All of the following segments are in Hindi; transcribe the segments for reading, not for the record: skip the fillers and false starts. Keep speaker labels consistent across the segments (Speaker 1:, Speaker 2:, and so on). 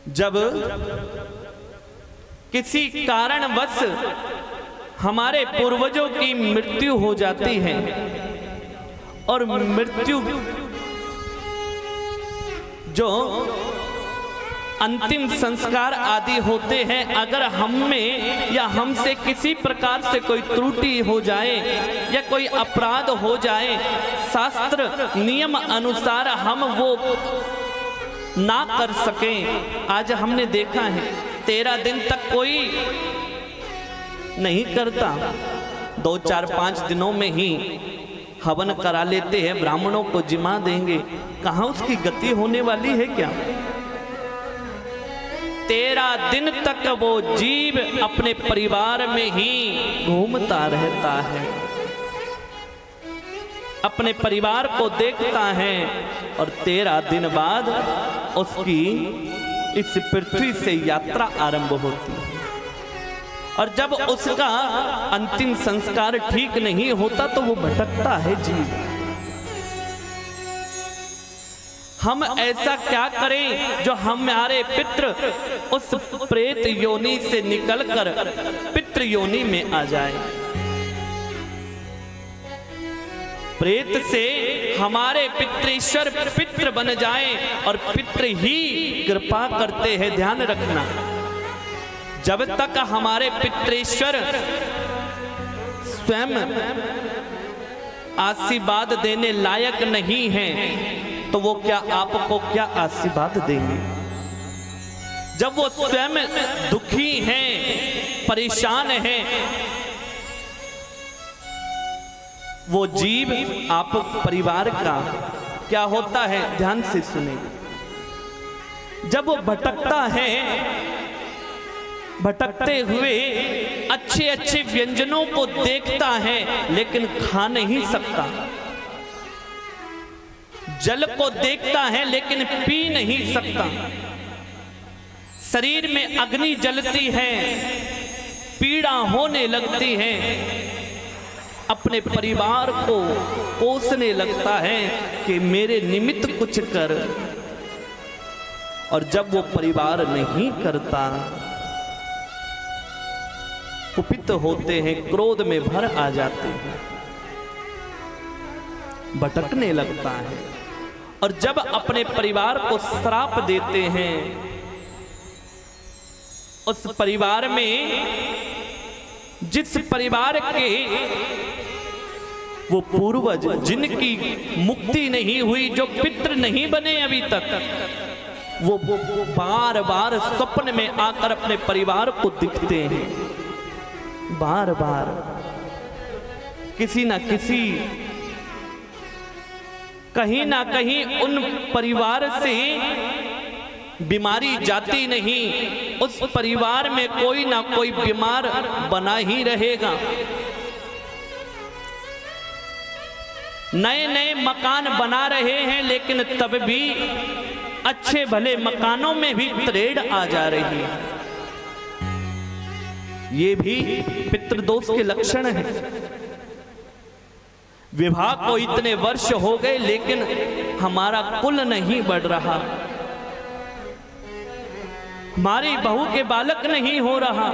Speaker 1: जब किसी कारणवश हमारे पूर्वजों की मृत्यु हो जाती है और मृत्यु जो अंतिम संस्कार आदि होते हैं, अगर हम में या हमसे किसी प्रकार से कोई त्रुटि हो जाए या कोई अपराध हो जाए, शास्त्र नियम अनुसार हम वो ना कर सकें। आज हमने देखा है 13 दिन तक कोई नहीं करता, 2, 4, 5 दिनों में ही हवन करा लेते हैं, ब्राह्मणों को जिमा देंगे। कहाँ उसकी गति होने वाली है क्या? 13 दिन तक वो जीव अपने परिवार में ही घूमता रहता है, अपने परिवार को देखता है और 13 दिन बाद उसकी इस पृथ्वी से यात्रा आरंभ होती है। और जब उसका अंतिम संस्कार ठीक नहीं होता तो वो भटकता है जीव। हम ऐसा क्या करें जो हमारे पितृ उस प्रेत योनि से निकलकर पितृ योनि में आ जाए। प्रेत से हमारे पितृश्वर पितृ बन जाए और पितृ ही कृपा करते हैं। ध्यान रखना, जब तक हमारे पितृश्वर स्वयं आशीर्वाद देने लायक नहीं है तो वो क्या आपको क्या आशीर्वाद देंगे? जब वो स्वयं दुखी हैं, परेशान हैं, वो जीव आप परिवार का क्या होता है? ध्यान से सुनिए। जब वो भटकता है, भटकते हुए अच्छे अच्छे व्यंजनों को देखता है लेकिन खा नहीं सकता, जल को देखता है लेकिन पी नहीं सकता, शरीर में अग्नि जलती है, पीड़ा होने लगती है, अपने परिवार को कोसने लगता है कि मेरे निमित्त कुछ कर। और जब वो परिवार नहीं करता, कुपित होते हैं, क्रोध में भर आ जाते हैं, भटकने लगता है। और जब अपने परिवार को श्राप देते हैं, उस परिवार में जिस परिवार के वो पूर्वज जिनकी मुक्ति नहीं हुई, जो पितृ नहीं बने अभी तक, वो बार बार स्वप्न में आकर अपने परिवार को दिखते हैं। बार बार किसी ना किसी कहीं ना कहीं उन परिवार से बीमारी जाती नहीं, उस परिवार में कोई ना कोई बीमार बना ही रहेगा। नए नए मकान बना रहे हैं लेकिन तब भी अच्छे भले मकानों में भी त्रेड़ आ जा रही है। ये भी पितृदोष के लक्षण हैं। विवाह को इतने वर्ष हो गए लेकिन हमारा कुल नहीं बढ़ रहा, हमारी बहू के बालक नहीं हो रहा।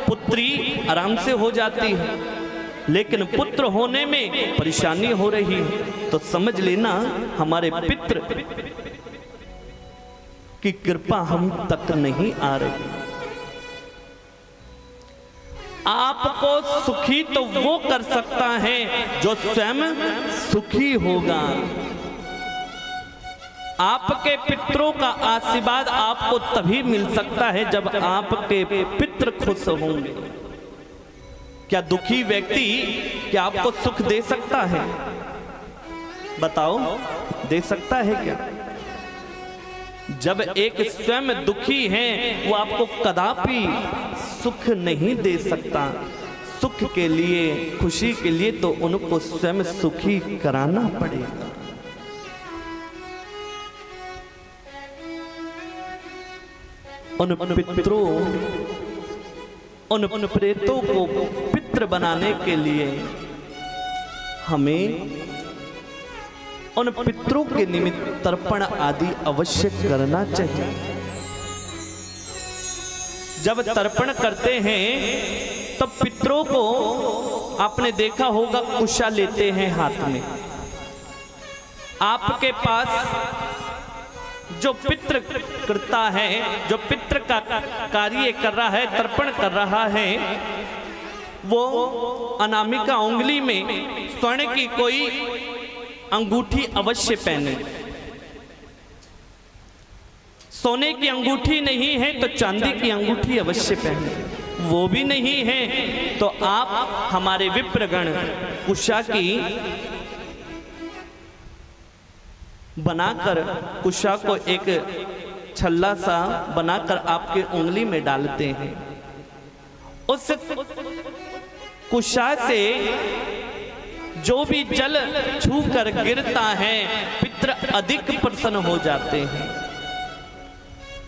Speaker 1: पुत्री आराम से हो जाती है लेकिन पुत्र होने में परेशानी हो रही है, तो समझ लेना हमारे पितृ की कृपा हम तक नहीं आ रही। आपको सुखी तो वो कर सकता है जो स्वयं सुखी होगा। आपके पितरों का आशीर्वाद आपको तभी मिल सकता है जब आपके पितृ खुश होंगे। क्या दुखी व्यक्ति क्या आपको सुख दे सकता है? बताओ, दे सकता है क्या? जब एक स्वयं दुखी है वो आपको कदापि सुख नहीं दे सकता। सुख के लिए, खुशी के लिए तो उनको स्वयं सुखी कराना पड़ेगा। उन पितरों, उन प्रेतों को पितृ बनाने के लिए हमें उन पितरों के निमित्त तर्पण आदि अवश्य करना चाहिए। जब तर्पण करते हैं तब पितरों को आपने देखा होगा कुशा लेते हैं हाथ में। आपके पास जो पितृ करता है, जो पितृ का कार्य कर रहा है, तर्पण कर रहा है, वो अनामिका उंगली में स्वर्ण की कोई अंगूठी अवश्य पहने। सोने की अंगूठी नहीं है तो चांदी की अंगूठी अवश्य पहने, वो भी नहीं है तो आप हमारे विप्रगण कुशा की बनाकर, कुशा को एक छल्ला सा बनाकर आपके उंगली में डालते हैं। उस कुशा से जो भी जल छू कर गिरता है, पितृ अधिक प्रसन्न हो जाते हैं।